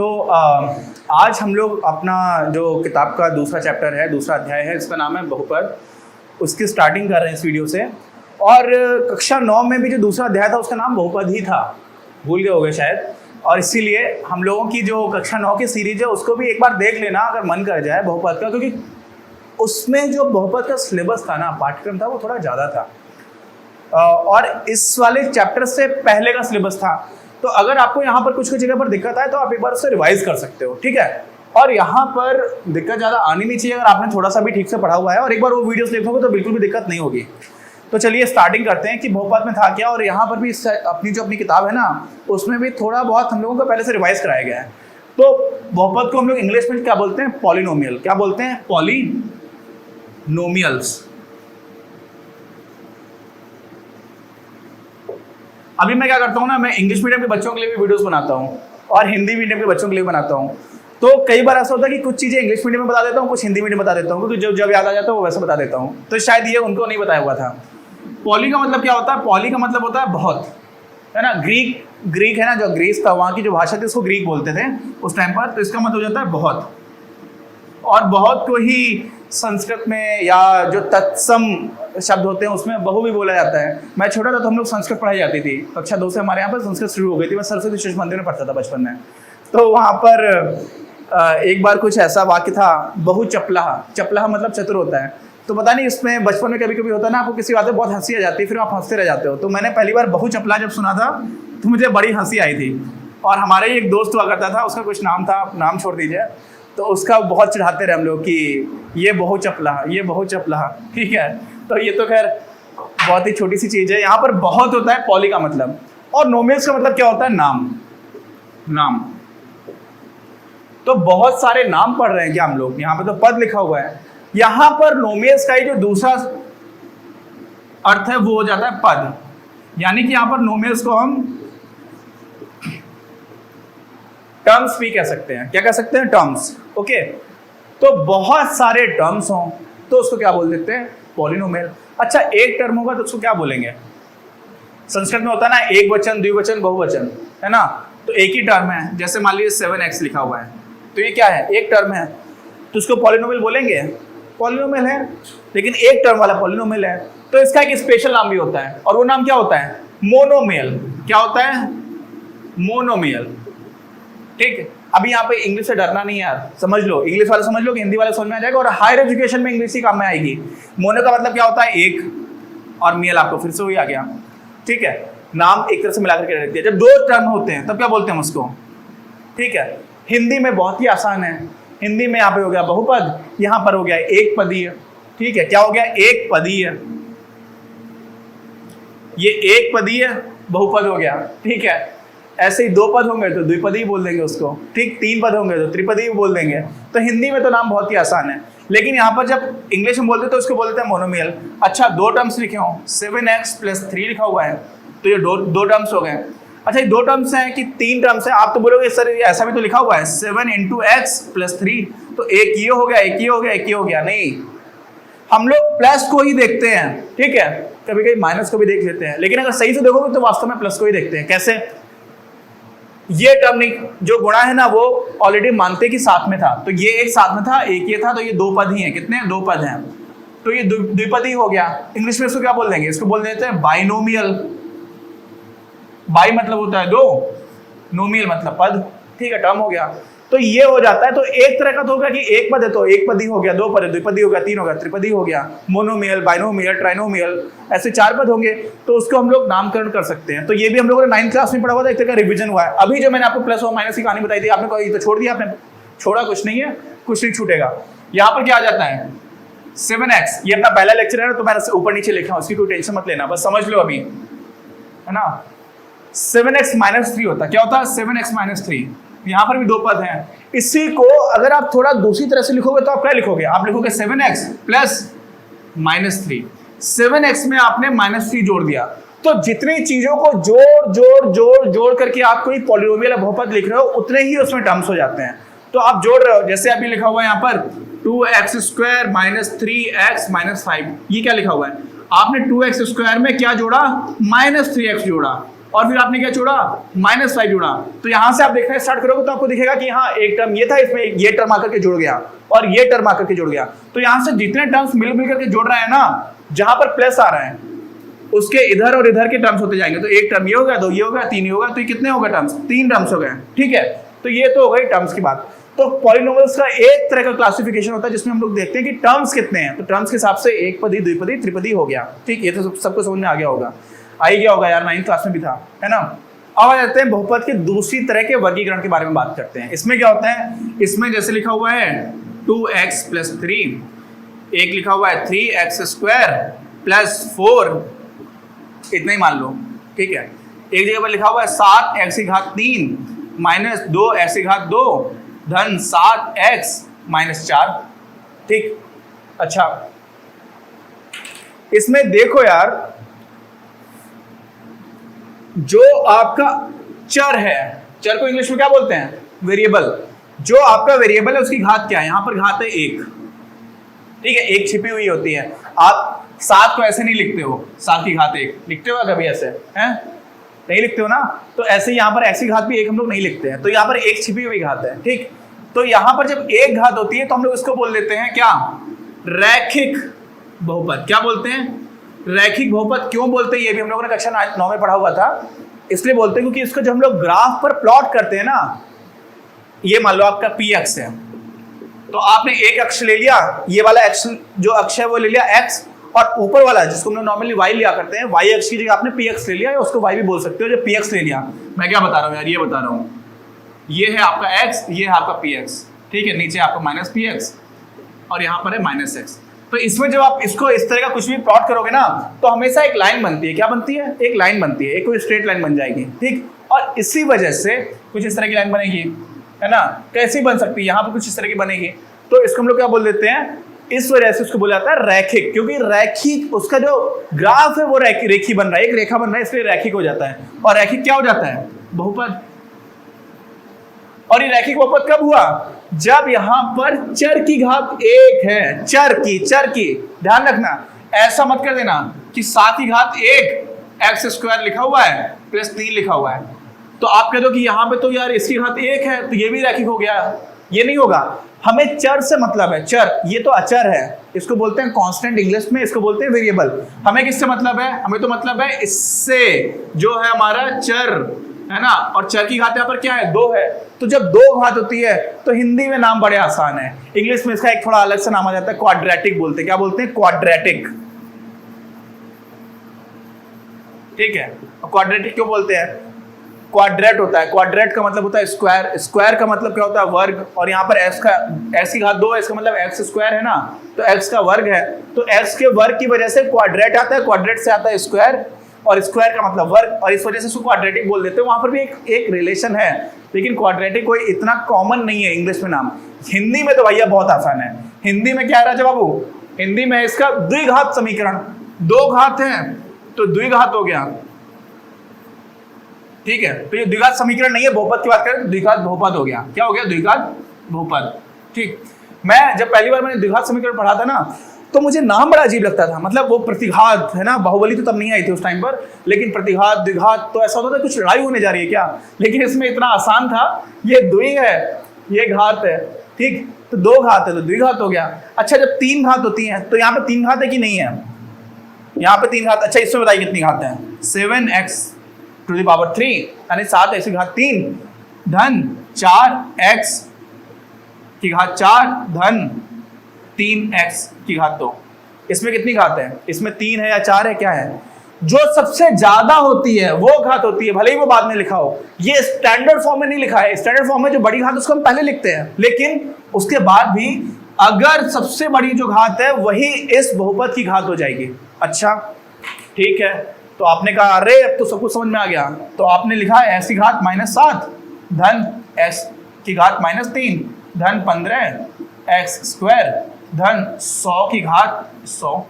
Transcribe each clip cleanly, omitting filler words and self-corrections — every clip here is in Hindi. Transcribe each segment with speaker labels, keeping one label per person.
Speaker 1: तो आज हम लोग अपना जो किताब का दूसरा चैप्टर है, दूसरा अध्याय है, इसका नाम है बहुपद। उसकी स्टार्टिंग कर रहे हैं इस वीडियो से। और कक्षा 9 में भी जो दूसरा अध्याय था उसका नाम बहुपद ही था, भूल गए होंगे शायद। और इसीलिए हम लोगों की जो कक्षा 9 की सीरीज है उसको भी एक बार देख लेना अगर मन कर जाए बहुपद का, क्योंकि उसमें जो बहुपद का सिलेबस था ना, पाठ्यक्रम था, वो थोड़ा ज़्यादा था और इस वाले चैप्टर से पहले का सिलेबस था। तो अगर आपको यहाँ पर कुछ जगह पर दिक्कत आए तो आप एक बार उससे रिवाइज कर सकते हो, ठीक है। और यहाँ पर दिक्कत ज़्यादा आनी नहीं चाहिए अगर आपने थोड़ा सा भी ठीक से पढ़ा हुआ है और एक बार वो वीडियोस देखोगे तो बिल्कुल भी दिक्कत नहीं होगी। तो चलिए स्टार्टिंग करते हैं कि बहुपद में था क्या, और यहाँ पर भी अपनी किताब है ना उसमें भी थोड़ा बहुत हम लोगों को पहले से रिवाइज कराया गया है। तो बहुपद को हम लोग इंग्लिश में क्या बोलते हैं? पॉलिनोमियल। क्या बोलते हैं? पॉलिनोमियल्स। अभी मैं क्या करता हूँ ना, मैं इंग्लिश मीडियम के बच्चों के लिए भी वीडियोस बनाता हूँ और हिंदी मीडियम के बच्चों के लिए बनाता हूँ। तो कई बार ऐसा होता है कि कुछ चीज़ें इंग्लिश मीडियम में बता देता हूँ, कुछ हिंदी मीडियम में बता देता हूँ, क्योंकि जब याद आ जाता है वो वैसे बता देता हूँ। तो शायद ये उनको नहीं बताया हुआ था। पॉली का मतलब क्या होता है? पॉली का मतलब होता है बहुत, है ना। ग्रीक है ना, जो ग्रीस था वहाँ की जो भाषा थी उसको ग्रीक बोलते थे उस टाइम पर। तो इसका मतलब हो जाता है बहुत। और बहुत को ही संस्कृत में या जो तत्सम शब्द होते हैं उसमें बहु भी बोला जाता है। मैं छोटा था तो हम लोग संस्कृत पढ़ाई जाती थी, कक्षा 2 से हमारे यहाँ पर संस्कृत शुरू हो गई थी। मैं सरस्वती शिशु मंदिर में पढ़ता था बचपन में। तो वहाँ पर एक बार कुछ ऐसा वाक्य था, बहु चपलाह। चपलाह मतलब चतुर होता है। तो पता नहीं इसमें बचपन में कभी कभी होता है ना, आपको किसी बात में बहुत हंसी आ जाती है, फिर आप हंसते रह जाते हो। तो मैंने पहली बार बहु चपलाह जब सुना था तो मुझे बड़ी हंसी आई थी। और हमारे ही एक दोस्त हुआ करता था, उसका कुछ नाम था, नाम छोड़ दीजिए। तो उसका बहुत चढ़ाते रहे हम लोग कि ये बहु चपलाह, ये बहु चपलाह, ठीक है। तो ये तो खैर बहुत ही छोटी सी चीज़ है। यहाँ पर बहुत होता है पॉली का मतलब, और नोमियल्स का मतलब क्या होता है? नाम। तो बहुत सारे नाम पढ़ रहे हैं क्या हम लोग? यहाँ पे तो पद लिखा हुआ है। यहाँ पर नोमियल्स का ही जो दूसरा अर्थ है वो हो जाता है पद। यानी कि यहाँ पर नोमियल्स को हम टर्म्स भी कह सकते हैं। क्या कह सकते हैं? टर्म्स। ओके। तो बहुत सारे टर्म्स हों तो उसको क्या बोल देते हैं? पॉलिनोमियल। अच्छा, एक टर्म होगा तो उसको क्या बोलेंगे? संस्कृत में होता है ना एक वचन, द्विवचन, बहुवचन, है ना। तो एक ही टर्म है, जैसे मान लीजिए 7x लिखा हुआ है, तो ये क्या है? एक टर्म है, तो उसको पॉलिनोमियल बोलेंगे? पॉलिनोमियल है, लेकिन एक टर्म वाला पॉलिनोमियल है। तो इसका एक स्पेशल नाम भी होता है, और वो नाम क्या होता है? मोनोमियल। क्या होता है? मोनोमियल। ठीक है। अभी यहाँ पे इंग्लिश से डरना नहीं है यार, समझ लो, इंग्लिश वाले समझ लो कि हिंदी वाले समझ में आ जाएगा, और हायर एजुकेशन में इंग्लिश ही काम में आएगी। मोनो का मतलब क्या होता है? एक, और मियल आपको फिर से वही आ गया, ठीक है। नाम एक तरह से मिलाकर के रख दिया। जब दो टर्म होते हैं तब क्या बोलते हैं उसको? ठीक है। हिंदी में बहुत ही आसान है। हिंदी में यहाँ पे हो गया बहुपद, यहाँ पर हो गया एक पदीय, ठीक है। क्या हो गया? एक पदीय। ये एक पदीय बहुपद हो गया, ठीक है। ऐसे ही दो पद होंगे तो द्विपदी बोल देंगे उसको, ठीक। तीन पद होंगे तो त्रिपदी बोल देंगे। तो हिंदी में तो नाम बहुत ही आसान है, लेकिन यहाँ पर जब इंग्लिश में बोलते हैं तो उसको बोलते हैं मोनोमियल। अच्छा, दो टर्म्स लिखे हों, 7x + 3 लिखा हुआ है, तो ये दो टर्म्स हो गए। अच्छा, ये दो टर्म्स हैं कि तीन टर्म्स हैं? आप तो बोलोगे सर ये ऐसा भी तो लिखा हुआ है 7 × x + 3, तो एक ये हो गया, एक ये हो गया, एक ये हो गया। नहीं, हम लोग प्लस को ही देखते हैं, ठीक है। कभी कभी माइनस को भी देख लेते हैं, लेकिन अगर सही से देखोगे तो वास्तव में प्लस को ही देखते हैं। कैसे? ये टर्म नहीं, जो गुणा है ना वो ऑलरेडी मानते कि साथ में था, तो ये एक साथ में था, एक ये था, तो ये दो पद ही हैं। कितने? दो पद हैं, तो ये द्विपदी हो गया। इंग्लिश में इसको क्या बोल देंगे? इसको बोल देते हैं बाइनोमियल। बाई मतलब होता है दो, नोमियल मतलब पद, ठीक है। टर्म हो गया, तो ये हो जाता है। तो एक तरह का तो होगा कि एक पद है तो एक पदी हो गया, दो पद है द्विपदी हो गया, तीन हो गया त्रिपदी हो गया, मोनोमियल, बाइनोमियल, ट्राइनोमियल, ऐसे चार पद होंगे, तो उसको हम लोग नामकरण कर सकते हैं। तो ये भी हम लोगों ने 9th क्लास में पढ़ा हुआ था, एक तरह का रिविजन हुआ है। अभी जो मैंने आपको प्लस और माइनस की कहानी बताई थी, आपने कोई तो छोड़ दिया? आपने छोड़ा कुछ नहीं है, कुछ नहीं छूटेगा। यहाँ पर क्या आ जाता है? 7x। ये अपना पहला लेक्चर है ना, तो मैंने ऊपर नीचे लिखा हूँ, उसकी कोई टेंशन मत लेना, बस समझ लो अभी, है ना। 7x - 3 होता है। क्या होता है? 7x - 3। यहाँ पर भी दो पद हैं। इसी को अगर आप थोड़ा दूसरी तरह से लिखोगे तो आप क्या लिखोगे? आप लिखोगे 7x + -3। 7x में आपने -3 जोड़ दिया, तो जितनी चीजों को जोड़ करके आप कोई पॉलिनोमियल या बहुपद लिख रहे हो, उतने ही उसमें टर्म्स हो जाते हैं। तो आप जोड़ रहे हो, जैसे अभी लिखा हुआ है यहाँ पर 2x² - 3x - 5। ये क्या लिखा हुआ है? आपने 2x² में क्या जोड़ा? -3x जोड़ा। और फिर आपने क्या जोड़ा, -5 जोड़ा। तो यहां से आप देखना स्टार्ट करोगे तो आपको दिखेगा कि हाँ एक टर्म ये था, इसमें ये टर्म आकर के जुड़ गया और ये टर्म आकर के जुड़ गया। तो यहां से जितने टर्म्स मिल करके जुड़ रहे हैं ना, जहां पर प्लस आ रहा है उसके इधर और इधर के टर्म्स होते जाएंगे। तो एक टर्म ये हो गया, 2 ये हो गया, 3 ये हो गया, तो ये कितने हो गए टर्म्स, 3 टर्म्स हो गए। ठीक है, तो ये तो हो गई टर्म्स की बात। तो पॉलिनोमियल्स का एक तरह का क्लासिफिकेशन होता है जिसमें हम लोग देखते हैं कि टर्म्स कितने हैं। तो टर्म्स के हिसाब से एक पदी, द्विपदी, त्रिपदी हो गया। ठीक, ये तो सबको समझ में आ गया होगा, आ ही गया होगा यार, 9th क्लास में भी था, है ना। अब आ जाते हैं बहुपद के दूसरी तरह के वर्गीकरण के बारे में बात करते हैं। इसमें क्या होता है, इसमें जैसे लिखा हुआ है 2x + 3, एक लिखा हुआ है 3x² + 4, इतना ही मान लो। ठीक है, एक जगह पर लिखा हुआ है 7x³ - 2x² धन 7x - 4। ठीक, अच्छा इसमें देखो यार, जो आपका चर है, चर को इंग्लिश में क्या बोलते हैं, वेरिएबल। जो आपका वेरिएबल है उसकी घात क्या है, यहां पर घात है 1। ठीक है, 1 छिपी हुई होती है। आप 7 को ऐसे नहीं लिखते हो, 7 की घात 1 लिखते हो कभी ऐसे, हैं नहीं लिखते हो ना। तो ऐसे यहाँ पर x की घात भी 1 हम लोग नहीं लिखते हैं, तो यहाँ पर 1 छिपी हुई घात है। ठीक, तो यहाँ पर जब एक घात होती है तो हम लोग इसको बोल देते हैं क्या, रैखिक बहुपद। क्या बोलते हैं, रैखिक बहुपद। क्यों बोलते हैं, ये भी हम लोगों ने कक्षा 9 में पढ़ा हुआ था। इसलिए बोलते हैं क्योंकि इसको जब हम लोग ग्राफ पर प्लॉट करते हैं ना, ये मान लो आपका p अक्ष है, तो आपने एक अक्ष ले लिया, ये वाला अक्ष जो अक्ष है वो ले लिया x, और ऊपर वाला जिसको हम लोग नॉर्मली y लिया करते हैं, y अक्ष की जगह आपने p अक्ष ले लिया, या उसको y भी बोल सकते हो। जब p अक्ष ले लिया, मैं क्या बता रहा हूँ यार, ये बता रहा हूँ, ये है आपका x, ये है आपका p अक्ष। ठीक है, नीचे आपका -px और यहाँ पर है -x। तो इसमें जब आप इसको इस तरह का कुछ भी प्लॉट करोगे ना, तो हमेशा एक लाइन बनती है। क्या बनती है, एक लाइन बनती है, एक कोई स्ट्रेट लाइन बन जाएगी। ठीक, और इसी वजह से कुछ इस तरह की लाइन बनेगी, है ना। कैसी बन सकती है, यहाँ पर कुछ इस तरह की बनेगी, तो इसको हम लोग क्या बोल देते हैं, इस वजह से उसको बोला जाता है रैखिक। क्योंकि रैखिक, उसका जो ग्राफ है वो रेखी बन रहा है, एक रेखा बन रहा है, इसलिए रैखिक हो जाता है। और रैखिक क्या हो जाता है, बहुपद। और ये रैखिक बहुपद कब हुआ, जब यहां पर चर की घात 1 है। चर की ध्यान रखना, ऐसा मत कर देना कि 7 की घात 1 x² लिखा हुआ है +3 लिखा हुआ है, तो आप कह दो कि यहाँ पे तो यार इसकी घात 1 है तो ये भी रैखिक हो गया। ये नहीं होगा, हमें चर से मतलब है। चर, ये तो अचर है, इसको बोलते हैं कांस्टेंट, इंग्लिश में इसको बोलते हैं वेरिएबल। हमें किससे मतलब है, हमें तो मतलब है इससे, जो है हमारा चर, है ना। और चर की घात यहाँ पर क्या है, 2 है। तो जब 2 घात होती है तो हिंदी में नाम बड़े आसान है, इंग्लिश में इसका एक थोड़ा अलग से नाम आ जाता है, क्वाड्रेटिक बोलते हैं। क्या बोलते हैं, क्वाड्रेटिक। ठीक है, क्वाड्रेटिक क्यों बोलते हैं, क्वाड्रेट होता है, क्वाड्रेट का मतलब होता है स्क्वायर, स्क्वायर का मतलब क्या होता है, वर्ग। और यहाँ पर x की घात 2 है, इसका मतलब x² है ना, तो x का वर्ग है, तो x के वर्ग की वजह से क्वाड्रेट आता है, क्वाड्रेट से आता है स्क्वायर, और स्क्वायर का मतलब वर्ग, और इस वजह से उसको क्वाड्रेटिक बोल देते हैं। वहां पर भी एक रिलेशन है, लेकिन क्वाड्रेटिक कोई इतना कॉमन नहीं है इंग्लिश में नाम। हिंदी में तो भैया बहुत आसान है। हिंदी में क्या है राजा बाबू, हिंदी में इसका द्विघात समीकरण। 2 घात है तो द्विघात हो गया। ठीक है, तो ये द्विघात समीकरण नहीं है, बहुपद की बात करें तो द्विघात बहुपद हो गया। क्या हो गया, द्विघात बहुपद। ठीक, मैं जब पहली बार मैंने द्विघात समीकरण पढ़ा था ना, तो मुझे नाम बड़ा अजीब लगता था। मतलब वो प्रतिघात है ना, बाहुबली तो तब नहीं आई थी उस टाइम पर, लेकिन प्रतिघात, द्विघात, तो ऐसा होता था कुछ लड़ाई होने जा रही है क्या। लेकिन इसमें इतना आसान था, ये द्वि है, ये घात है। ठीक, तो 2 घात है तो द्विघात हो गया। अच्छा, जब 3 घात होती है तो यहाँ पे 3 घात है कि नहीं है, यहाँ पे 3 घात। अच्छा, इसमें बताइए कितनी घात है, 7x⁻³ यानी 7x³ धन 4x⁴ धन 3x⁻²। इसमें कितनी घात है, इसमें 3 है या 4 है, क्या है, जो सबसे ज्यादा होती है वो घात होती है, भले ही वो बाद में लिखा हो। ये स्टैंडर्ड फॉर्म में नहीं लिखा है, स्टैंडर्ड फॉर्म में जो बड़ी घात उसको हम पहले लिखते हैं, लेकिन उसके बाद भी अगर सबसे बड़ी जो घात है वही इस बहुपद की घात हो जाएगी। अच्छा, ठीक है, तो आपने कहा अरे अब तो सब कुछ समझ में आ गया, तो आपने लिखा x⁻³ -7 धन x⁻³ धन 15x² धन 100⁻100।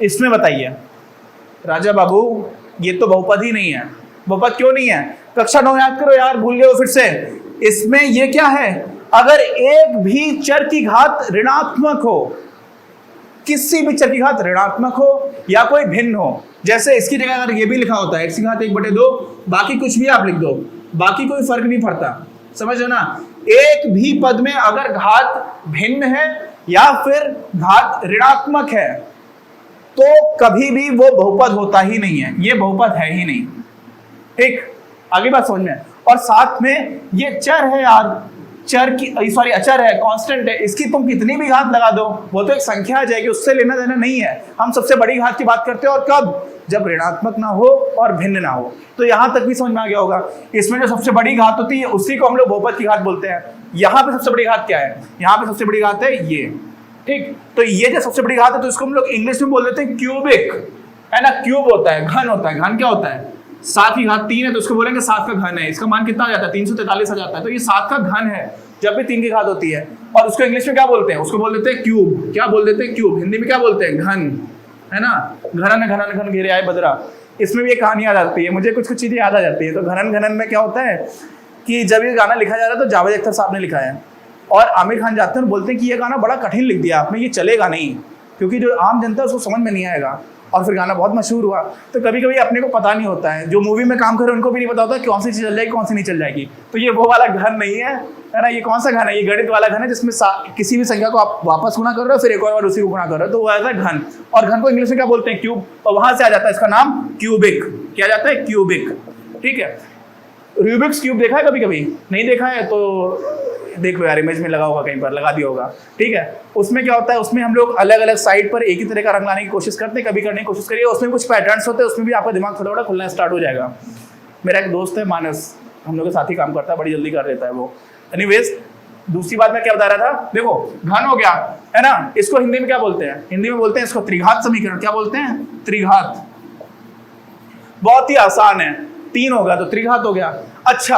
Speaker 1: इसमें बताइए राजा बाबू, ये तो बहुपद ही नहीं है। बहुपद क्यों नहीं है, कक्षा 9 याद करो यार, भूल गए हो फिर से। इसमें ये क्या है, अगर एक भी चर की घात ऋणात्मक हो, किसी भी चर की घात ऋणात्मक हो या कोई भिन्न हो, जैसे इसकी जगह अगर ये भी लिखा होता है x की घात 1/2, बाकी कुछ भी आप लिख दो, बाकी कोई फर्क नहीं पड़ता, समझ लो ना। एक भी पद में अगर घात भिन्न है या फिर घात ऋणात्मक है तो कभी भी वो बहुपद होता ही नहीं है, ये बहुपद है ही नहीं। ठीक, आगे बात समझ में। और साथ में ये चर है यार, अचर है, कांस्टेंट है, इसकी तुम कितनी भी घात लगा दो वो तो एक संख्या आ जाएगी, उससे लेना देना नहीं है। हम सबसे बड़ी घात की बात करते हैं, और कब? जब ऋणात्मक ना हो और भिन्न ना हो। तो यहां तक भी समझ में आ गया होगा। इसमें जो सबसे बड़ी घात होती है उसी को हम लोग बहुपद की घात बोलते हैं। यहाँ पे सबसे बड़ी घात क्या है? यहाँ पे सबसे बड़ी घात है ये। ठीक, तो ये जो सबसे बड़ी घात है तो इसको हम लोग इंग्लिश में बोल देते हैं क्यूबिक, है ना। क्यूब होता है, घन होता है। घन क्या होता है? 7 की घात 3 है तो उसको बोलेंगे 7 का घन है। इसका मान कितना आ जाता है? 343 आ जाता है। तो ये 7 का घन है जब भी 3 की घात होती है। और उसको इंग्लिश में क्या बोलते हैं? उसको बोल देते हैं क्यूब। क्या बोल देते हैं? क्यूब। हिंदी में क्या बोलते हैं? घन, है ना। घनन घनन घन घेरे आए बदरा, इसमें भी एक कहानी याद आती है मुझे, कुछ कुछ चीजें याद आ जाती है। तो घनन घनन में क्या होता है कि जब ये गाना लिखा जा रहा है तो जावेद अख्तर साहब ने लिखा है, और आमिर खान जाते हैं और बोलते हैं कि ये गाना बड़ा कठिन लिख दिया आपने, ये चलेगा नहीं, क्योंकि जो आम जनता है उसको समझ में नहीं आएगा। और फिर गाना बहुत मशहूर हुआ। तो कभी कभी अपने को पता नहीं होता है, जो मूवी में काम करे उनको भी नहीं पता होता कौन सी चीज चल जाएगी कौन सी नहीं चल जाएगी। तो ये वो वाला घन नहीं है, है ना। ये कौन सा घन है? ये गणित वाला घन है जिसमें किसी भी संख्या को आप वापस गुणा कर रहे हो, फिर एक और बार उसी को गुणा कर रहे हो, तो वो आता है घन। और घन को इंग्लिश में क्या बोलते हैं? क्यूब। और वहां से आ जाता है इसका नाम क्यूबिक। क्या जाता है? क्यूबिक। ठीक है। रूबिक्स क्यूब देखा है कभी? कभी नहीं देखा है तो देख लो यार, इमेज में लगा होगा, कहीं पर लगा दिया होगा। ठीक है। उसमें क्या होता है? उसमें हम लोग अलग अलग साइड पर एक ही तरह का रंग लाने की कोशिश करते हैं, कभी करने की कोशिश करिए। उसमें कुछ पैटर्न्स होते हैं, उसमें भी आपका दिमाग थोड़ा थोड़ा खुलना स्टार्ट हो जाएगा। मेरा एक दोस्त है मानस, हम लोग के साथ ही काम करता है, बड़ी जल्दी कर देता है वो। एनीवेज, दूसरी बात मैं क्या बता रहा था, देखो घन हो गया, है ना। इसको हिंदी में क्या बोलते हैं? हिंदी में बोलते हैं इसको त्रिघात समीकरण। क्या बोलते हैं? त्रिघात। बहुत ही आसान है, 3 होगा तो त्रिघात हो गया। अच्छा,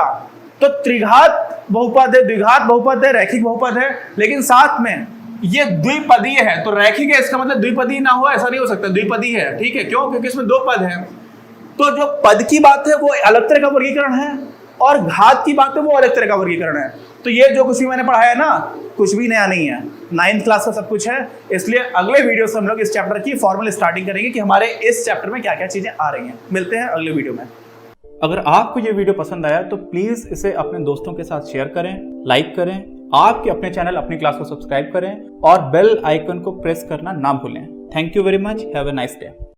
Speaker 1: तो त्रिघात बहुपद है, द्विघात बहुपद है, रैखिक बहुपद है, लेकिन साथ में ये द्विपदीय है। तो रैखिक है इसका मतलब द्विपदीय ना हो, ऐसा नहीं हो सकता, द्विपदीय है। ठीक है, क्यों? क्योंकि इसमें 2 पद हैं। तो जो पद की बात है वो अलग तरह का वर्गीकरण है, और घात की बात है वो अलग तरह का वर्गीकरण है। तो ये जो कुछ भी मैंने पढ़ाया है ना, कुछ भी नया नहीं है, 9th क्लास का सब कुछ है। इसलिए अगले वीडियो से हम लोग इस चैप्टर की फॉर्मल स्टार्टिंग करेंगे कि हमारे इस चैप्टर में क्या क्या चीजें आ रही हैं। मिलते हैं अगले वीडियो में।
Speaker 2: अगर आपको ये वीडियो पसंद आया तो प्लीज़ इसे अपने दोस्तों के साथ शेयर करें, लाइक करें, आपके अपने चैनल अपनी क्लास को सब्सक्राइब करें और बेल आइकन को प्रेस करना ना भूलें। Thank you very much. Have a nice day.